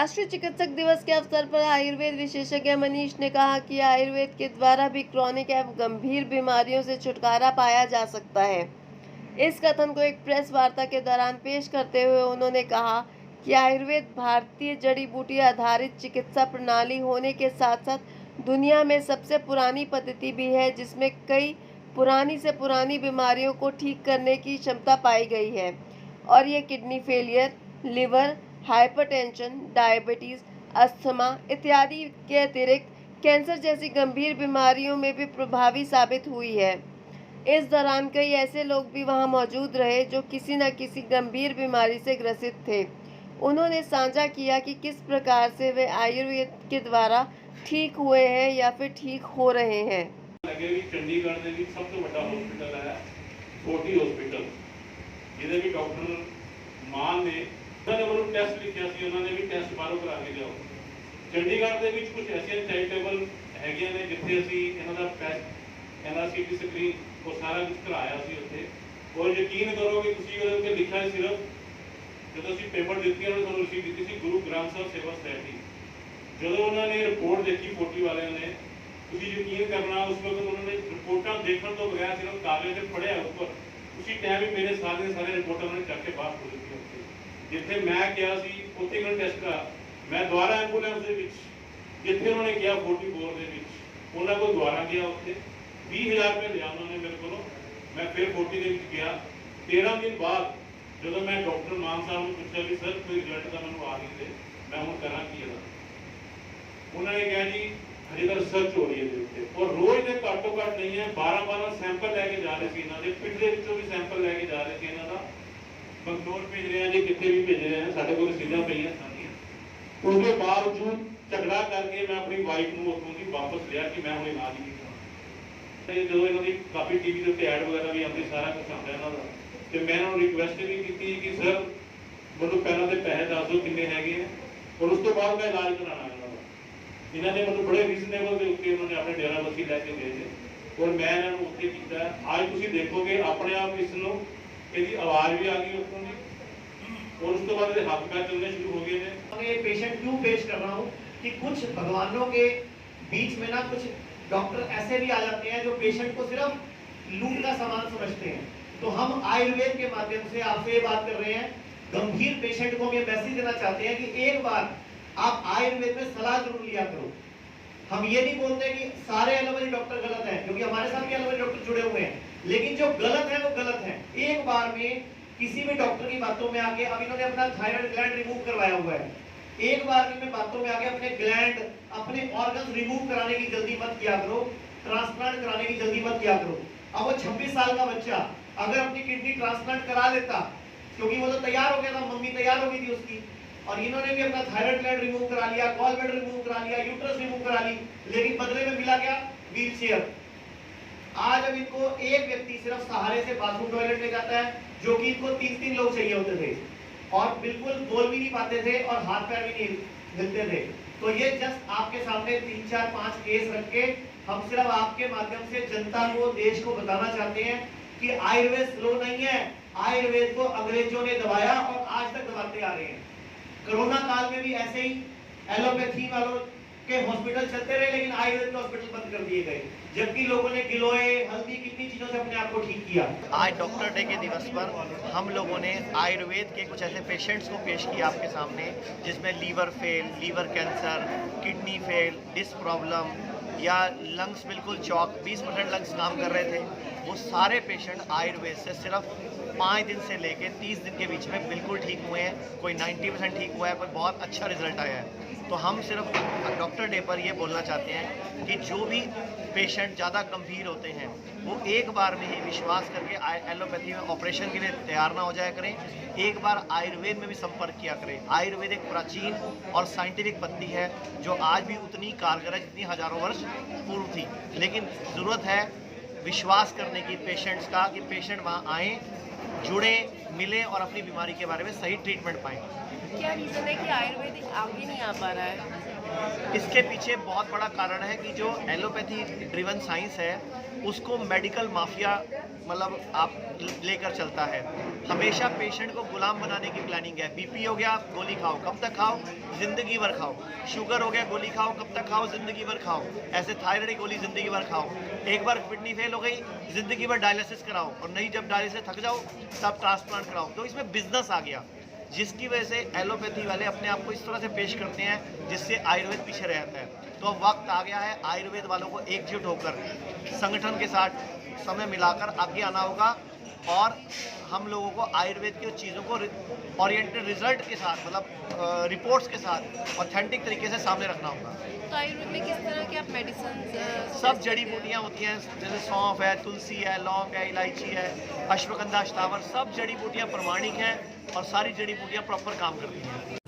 राष्ट्रीय चिकित्सक दिवस के अवसर पर आयुर्वेद विशेषज्ञ मनीष ने कहा कि आयुर्वेद के द्वारा भी क्रॉनिक एवं गंभीर बीमारियों से छुटकारा पाया जा सकता है। इस कथन को एक प्रेस वार्ता के दौरान पेश करते हुए उन्होंने कहा कि आयुर्वेद भारतीय जड़ी बूटी आधारित चिकित्सा प्रणाली होने के साथ साथ दुनिया में सबसे पुरानी पद्धति भी है, जिसमें कई पुरानी से पुरानी बीमारियों को ठीक करने की क्षमता पाई गई है और ये kidney failure, liver, hypertension, diabetes, asthma इत्यादि के अतिरिक्त कैंसर जैसी गंभीर बीमारियों में भी प्रभावी साबित हुई है। इस दौरान कई ऐसे लोग भी वहां मौजूद रहे जो किसी न किसी गंभीर बीमारी से ग्रसित थे। उन्होंने साझा किया कि किस प्रकार से वे आयुर्वेद के द्वारा ठीक हुए हैं या फिर ठीक हो रहे हैं। चंडीगढ़ ਦੇ ਵਿੱਚ ਸਭ ਤੋਂ ਵੱਡਾ ਹਸਪੀਟਲ ਹੈ ਕੋਟੀ ਹਸਪੀਟਲ, ਜਿਹਦੇ ਵੀ ਡਾਕਟਰ ਮਾਨ ਨੇ ਉਹਨਾਂ ਨੇ ਮੈਨੂੰ ਟੈਸਟ ਲਿਖਿਆ ਸੀ, ਉਹਨਾਂ ਨੇ ਵੀ ਟੈਸਟ ਬਾਹਰੋਂ ਕਰਾ ਕੇ ਲਿਆਓ। ਚੰਡੀਗੜ੍ਹ ਦੇ ਵਿੱਚ ਕੁਝ ਐਸੀਆਂ ਚੈਰੀਟੇਬਲ ਹੈਗੀਆਂ ਨੇ ਜਿੱਥੇ ਅਸੀਂ ਇਹਨਾਂ ਦਾ ਟੈਸਟ NRCT ਸਕਰੀਨ ਉਹ ਸਾਰਾ ਕੁਝ ਕਰਾਇਆ ਸੀ ਉੱਥੇ। ਔਰ ਯਕੀਨ ਕਰੋਗੇ ਤੁਸੀਂ ਉਹਦੇ ਉੱਤੇ ਲਿਖਿਆ ਸਿਰਫ ਜਦੋਂ ਅਸੀਂ ਪੇਪਰ ਦਿੱਤੀ ਉਹਨਾਂ ਨੇ ਸਾਨੂੰ ਰਸੀਦ ਦਿੱਤੀ ਸੀ ਗੁਰੂ ਗ੍ਰੰਥ ਸਾਹਿਬ ਸੇਵਾ ਸੁਸਾਇਟੀ। ਜਦੋਂ ਉਹਨਾਂ ਨੇ ਰਿਪੋਰਟ ਦੇਖੀ ਕੋਟੀ ਵਾਲਿਆਂ ਨੇ, ਤੁਸੀਂ ਯਕੀਨ ਕਰਨਾ ਉਸ ਵਕਤ ਉਹਨਾਂ ਨੇ ਰਿਪੋਰਟਾਂ ਦੇਖਣ ਤੋਂ ਬਗੈਰ ਸਿਰਫ ਕਾਗਜ਼ ਤੇ ਪੜ੍ਹਿਆ ਉੱਪਰ ਉਸੇ ਟਾਈਮ ਹੀ ਮੇਰੇ ਸਾਰੇ ਰਿਪੋਰਟਾਂ ਉਹਨਾਂ ਨੇ ਚੱਕ ਕੇ ਬਾਹਰ ਖੋਲ ਦਿੱਤੀਆਂ ਉੱਥੇ। ਜਿੱਥੇ ਮੈਂ ਕਿਹਾ ਸੀ ਉੱਥੇ ਇਹਨਾਂ ਟੈਸਟ ਕਰਾ, ਮੈਂ ਦੁਬਾਰਾ ਐਂਬੂਲੈਂਸ ਦੇ ਵਿੱਚ ਜਿੱਥੇ ਉਹਨਾਂ ਨੇ ਕਿਹਾ 44 ਦੇ ਵਿੱਚ ਉਹਨਾਂ ਕੋਲ ਦੁਬਾਰਾ ਗਿਆ, ਉੱਥੇ 20,000 ਰੁਪਏ ਲਿਆ ਉਹਨਾਂ ਨੇ ਮੇਰੇ ਕੋਲੋਂ। ਮੈਂ ਫਿਰ 40 ਦੇ ਵਿੱਚ ਗਿਆ। 13 ਦਿਨ ਬਾਅਦ ਜਦੋਂ ਮੈਂ ਡਾਕਟਰ ਮਾਨ ਸਾਹਿਬ ਨੂੰ ਪੁੱਛਿਆ ਵੀ ਸਰ ਕੋਈ ਰਿਜ਼ਲਟ ਤਾਂ ਮੈਨੂੰ ਆ ਨਹੀਂ ਦੇ, ਮੈਂ ਹੁਣ ਕਰਾਂ ਕੀ ਇਹਦਾ, ਉਹਨਾਂ ਨੇ ਕਿਹਾ ਜੀ ਹਜੇ ਤਾਂ ਰਿਸਰਚ ਹੋ ਰਹੀ ਹੈ ਇਹਦੇ ਉੱਤੇ। ਔਰ ਰੋਜ਼ ਦੇ ਘੱਟੋ ਘੱਟ ਨਹੀਂ ਹੈ 12 ਸੈਂਪਲ ਲੈ ਕੇ ਜਾ ਰਹੇ ਸੀ ਇਹਨਾਂ ਦੇ, ਪਿੰਡ ਦੇ ਵਿੱਚੋਂ ਵੀ ਸੈਂਪਲ ਲੈ ਕੇ ਜਾ ਰਹੇ ਸੀ ਇਹਨਾਂ ਦਾ। ਬੰਗਲੌਰ ਭੇਜ ਰਹੇ ਆ ਜੀ, ਕਿੱਥੇ ਵੀ ਭੇਜ ਰਹੇ ਆ, ਸਾਡੇ ਕੋਲ ਰਸੀਦਾਂ ਪਈਆਂ ਸਾਰੀਆਂ। ਉਸ ਦੇ ਬਾਵਜੂਦ ਝਗੜਾ ਕਰਕੇ ਮੈਂ ਆਪਣੀ ਵਾਈਫ ਨੂੰ ਉੱਥੋਂ ਦੀ ਵਾਪਸ ਲਿਆ ਕਿ ਮੈਂ ਹੁਣ ਇਲਾਜ ਨਹੀਂ ਕਰਾਉਣਾ। ਜਦੋਂ ਇਹਨਾਂ ਦੀ ਕਾਫੀ ਟੀਵੀ ਦੇ ਉੱਤੇ ਐਡ ਵਗੈਰਾ ਵੀ ਆਉਂਦੀ, ਸਾਰਾ ਕੁਝ ਆਉਂਦਾ ਇਹਨਾਂ ਦਾ, ਤੇ ਮੈਂ ਇਹਨਾਂ ਨੂੰ ਰਿਕੁਐਸਟ ਵੀ ਕੀਤੀ ਕਿ ਸਰ ਮੈਨੂੰ ਪਹਿਲਾਂ ਦੇ ਪੈਸੇ ਦੱਸ ਦਿਓ ਕਿੰਨੇ ਹੈਗੇ ਆ, ਔਰ ਉਸ ਤੋਂ ਬਾਅਦ ਮੈਂ ਇਲਾਜ ਕਰਾਉਣਾ ਇਹਨਾਂ ਦਾ। ਇਹਨਾਂ ਨੇ ਮੈਨੂੰ ਬੜੇ ਰੀਜ਼ਨੇਬਲ ਦੇ ਉੱਤੇ ਉਹਨਾਂ ਨੇ ਆਪਣੇ ਡੇਰਾ ਬੱਸੀ ਲੈ ਕੇ ਗਏ ਨੇ, ਔਰ ਮੈਂ ਇਹਨਾਂ ਨੂੰ ਉੱਥੇ ਕੀਤਾ। ਅੱਜ ਤੁਸੀਂ ਦੇਖੋਗੇ ਆਪਣੇ ਆਪ ਇਸ ਨੂੰ ਇਹਦੀ आवाज भी आ गई ਉੱਥੋਂ ਦੀ, और उसके बाद हाथ पैर चलने शुरू हो गए हैं। ये पेशेंट क्यों पेश कर रहा हूँ कि कुछ भगवानों के बीच में ना कुछ डॉक्टर ऐसे भी आ जाते हैं जो पेशेंट को सिर्फ लूट का सामान समझते हैं। तो हम आयुर्वेद के माध्यम से आपसे ये बात कर रहे हैं, गंभीर पेशेंट को हम ये मैसेज देना चाहते हैं कि एक बार आप आयुर्वेद में सलाह जरूर लिया करो। हम ये नहीं बोलते कि सारे एलोपैथी डॉक्टर गलत हैं, क्योंकि हमारे साथ भी एलोपैथी डॉक्टर जुड़े हुए हैं, लेकिन जो गलत है वो गलत है। एक बार में किसी भी डॉक्टर की बातों में आके, अब इन्होंने अपना थायराइड ग्लैंड रिमूव करवाया हुआ है, एक बार में बातों में आके अपने ग्लैंड अपने ऑर्गन्स रिमूव कराने की जल्दी मत किया करो, ट्रांसप्लांट कराने की जल्दी मत किया करो। अब वो 26 साल का बच्चा अगर अपनी किडनी ट्रांसप्लांट करा लेता, क्योंकि वो तो तैयार हो गया था, मम्मी तैयार हो गई थी उसकी, और इन्होंने भी अपना थायराइड ग्लैंड रिमूव करा लिया, गॉल ब्लैडर रिमूव करा लिया, यूट्रस रिमूव करा ली, लेकिन बदले में मिला क्या? Wheel chair. आज अब इनको एक व्यक्ति सिर्फ सहारे से बाथरूम टॉयलेट ले जाता है, जो कि इनको 3-3 लोग चाहिए होते थे, और बिल्कुल बोल भी नहीं पाते थे और हाथ पैर भी नहीं हिलते थे। तो ये जस्ट आपके सामने 3-4-5 केस रख के हम सिर्फ आपके माध्यम से जनता को, देश को बताना चाहते हैं कि आयुर्वेद स्लो नहीं है। आयुर्वेद को अंग्रेजों ने दबाया और आज तक दबाते आ रहे हैं। कोरोना काल में भी ऐसे ही एलोपैथी वालों के हॉस्पिटल चलते रहे, लेकिन आयुर्वेद के हॉस्पिटल बंद कर दिए गए, जबकि लोगों ने गिलोय, हल्दी, कितनी चीजों से अपने आप को ठीक किया। आज डॉक्टर डे के दिवस पर हम लोगों ने आयुर्वेद के कुछ ऐसे पेशेंट्स को पेश किया आपके सामने, जिसमें liver fail, liver cancer, kidney fail, disc problem या लंग्स बिल्कुल चौक, 20% लंग्स काम कर रहे थे। वो सारे पेशेंट आयुर्वेद से सिर्फ 5 दिन से लेके 30 दिन के बीच में बिल्कुल ठीक हुए हैं। कोई 90% ठीक हुआ है, कोई बहुत अच्छा रिजल्ट आया है। तो हम सिर्फ डॉक्टर डे पर ये बोलना चाहते हैं कि जो भी पेशेंट ज़्यादा गंभीर होते हैं वो एक बार में ही विश्वास करके एलोपैथी में ऑपरेशन के लिए तैयार ना हो जाया करें, एक बार आयुर्वेद में भी संपर्क किया करें। आयुर्वेद एक प्राचीन और साइंटिफिक पद्धति है जो आज भी उतनी कारगर है जितनी हज़ारों वर्ष पूर्व थी, लेकिन ज़रूरत है विश्वास करने की पेशेंट्स का, कि पेशेंट वहाँ आएँ, जुड़े, मिलें और अपनी बीमारी के बारे में सही ट्रीटमेंट पाएँ। क्या रीजन है कि आयुर्वेद आगे नहीं आ पा रहा है? इसके पीछे बहुत बड़ा कारण है कि जो एलोपैथी ड्रिवन साइंस है उसको मेडिकल माफिया मतलब आप लेकर चलता है। हमेशा पेशेंट को गुलाम बनाने की प्लानिंग है। बीपी हो गया, गोली खाओ, कब तक खाओ? ज़िंदगी भर खाओ। शुगर हो गया, गोली खाओ, कब तक खाओ? ज़िंदगी भर खाओ। ऐसे थायराइड की गोली ज़िंदगी भर खाओ। एक बार किडनी फेल हो गई, ज़िंदगी भर डायलिसिस कराओ, और नहीं जब डायलिसिस थक जाओ तब ट्रांसप्लांट कराओ। तो इसमें बिजनेस आ गया, जिसकी वजह से एलोपैथी वाले अपने आप को इस तरह से पेश करते हैं जिससे आयुर्वेद पीछे रहता है। तो अब वक्त आ गया है आयुर्वेद वालों को एकजुट होकर संगठन के साथ समय मिलाकर आगे आना होगा, और हम लोगों को आयुर्वेद की चीज़ों को ओरिएंटेड रिजल्ट के साथ, मतलब रिपोर्ट्स के साथ ऑथेंटिक तरीके से सामने रखना होगा। तो आयुर्वेद में किस तरह के आप मेडिसिन? सब जड़ी बूटियाँ होती हैं, जैसे सौंफ है, तुलसी है, लौंग है, इलायची है, अश्वगंधा, अष्टावर, सब जड़ी बूटियाँ प्रमाणिक हैं और सारी जड़ी बूटियाँ प्रॉपर काम करती हैं।